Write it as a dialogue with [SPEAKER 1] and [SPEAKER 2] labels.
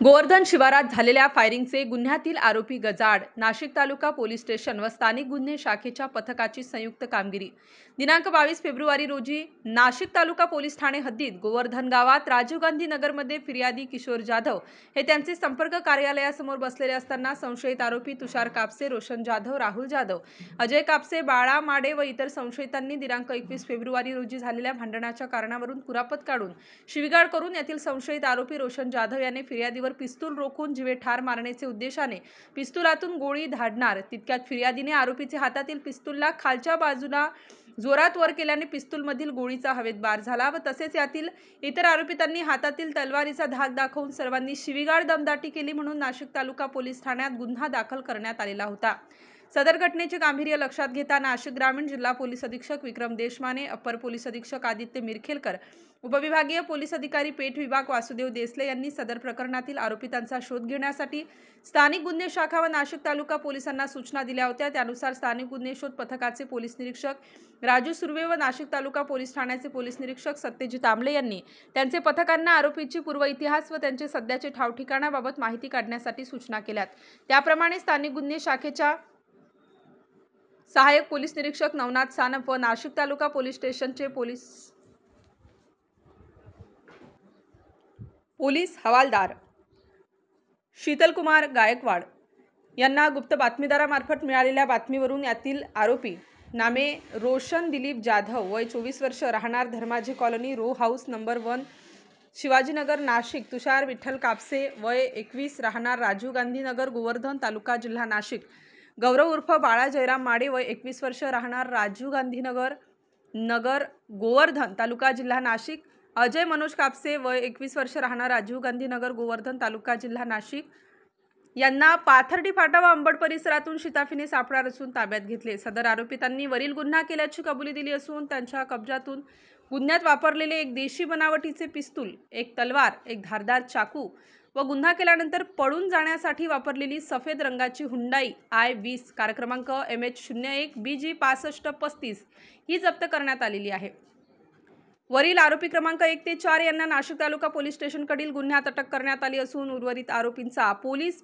[SPEAKER 1] गोवर्धन शिवारात झालेल्या फायरिंगचे गुन्ह्यातील आरोपी गजाआड. नाशिक तालुका पोलीस स्टेशन व स्थानिक गुन्हे शाखेच्या पथकाची संयुक्त कामगिरी. दिनांक 22 फेब्रुवारी रोजी नाशिक तालुका पोलीस ठाणे हद्दीत गोवर्धन गावात राजीव गांधी नगरमध्ये फिर्यादी किशोर जाधव हे त्यांचे संपर्क कार्यालयासमोर बसलेले असताना संशयित आरोपी तुषार कापसे, रोशन जाधव, राहुल जाधव, अजय कापसे, बाळा माडे व इतर संशयितांनी दिनांक 21 फेब्रुवारी रोजी झालेल्या भांडणाच्या कारणावरून कुरापत काढून शिवीगाळ करून यातील संशयित आरोपी रोशन जाधव याने फिर्यादीवर पिस्तूल रोखून जीवे ठार मारण्याचे उद्देशाने पिस्तुलातून गोळी धाडणार तितक्यात फिर्यादीने आरोपीचे हातातील पिस्तूलला खालच्या बाजूला जोरात वर केल्याने पिस्तूलमधील गोळीचा हवेत बार झाला व तसेच यातील इतर आरोपितांनी हातातील तलवारीचा धाक दाखवून सर्वांनी शिवीगाळ दमदाटी केली म्हणून नाशिक तालुका पोलीस ठाण्यात गुन्हा दाखल करण्यात आलेला होता। सदर घटनेचे गांभीर्य लक्षात घेता नाशिक ग्रामीण जिल्हा पोलीस अधीक्षक विक्रम देशमाने, अप्पर पोलीस अधीक्षक आदित्य मिरखेलकर, उपविभागीय पोलीस अधिकारी पेठ विभाग वासुदेव देसले यांनी सदर प्रकरणातील आरोपितांचा शोध घेण्यासाठी स्थानिक गुन्हे शाखा व नाशिक तालुका पोलिसांना सूचना दिल्या होत्या। त्यानुसार स्थानिक गुन्हे शोध पथकाचे पोलीस निरीक्षक राजू सुर्वे व नाशिक तालुका पोलीस ठाण्याचे पोलीस निरीक्षक सत्यजित आमले यांनी त्यांचे पथकांना आरोपीची पूर्व इतिहास व त्यांचे सध्याचे ठाव ठिकाणाबाबत माहिती काढण्यासाठी सूचना केल्यात। त्याप्रमाणे स्थानिक गुन्हे शाखेच्या सहाय्यक पोलीस निरीक्षक नवनाथ सानप व नाशिक तालुका पोलीस स्टेशनचे पोलीस हवालदार शीतलकुमार गायकवाड यांना गुप्त बातमीदारामार्फत मिळालेल्या बातमीवरून यातील आरोपी नामे रोशन दिलीप जाधव वय 24 वर्ष राहणार Dharmaji colony row house number 1 Shivajinagar Nashik, Tushar Vitthal Kapse वय 21 राहणार राजीव गांधी नगर गोवर्धन तालुका जिल्हा नाशिक, गौरव उर्फ बाळा जयराम माडे वय 21 वर्ष राहणार राजीव गांधी नगर गोवर्धन तालुका जिल्हा नाशिक, अजय मनोज कापसे वय 21 वर्ष राहणार राजीव गांधी नगर गोवर्धन तालुका जिल्हा नाशिक यांना पाथर्डी फाटा व अंबड परिसरातून शिताफीने सापळा रचून ताब्यात घेतले। सदर आरोपितांनी वरील गुन्हा केल्याची कबुली दिली असून त्यांच्या कब्जातून गुन्ह्यात वापरलेले एक देशी बनावटीचे पिस्तूल, एक तलवार, एक धारदार चाकू व गुन्हा केल्यानंतर पळून जाण्यासाठी वापरलेली सफेद रंगाची हुंडाई I-20 कार क्रमांक MH01 BG 6535 ही जप्त करण्यात आलेली आहे। वरील आरोपी क्रमांक 1 ते 4 यांना नाशिक तालुका पोलीस स्टेशनकडील गुन्ह्यात अटक करण्यात आली असून उर्वरित आरोपींचा पोलीस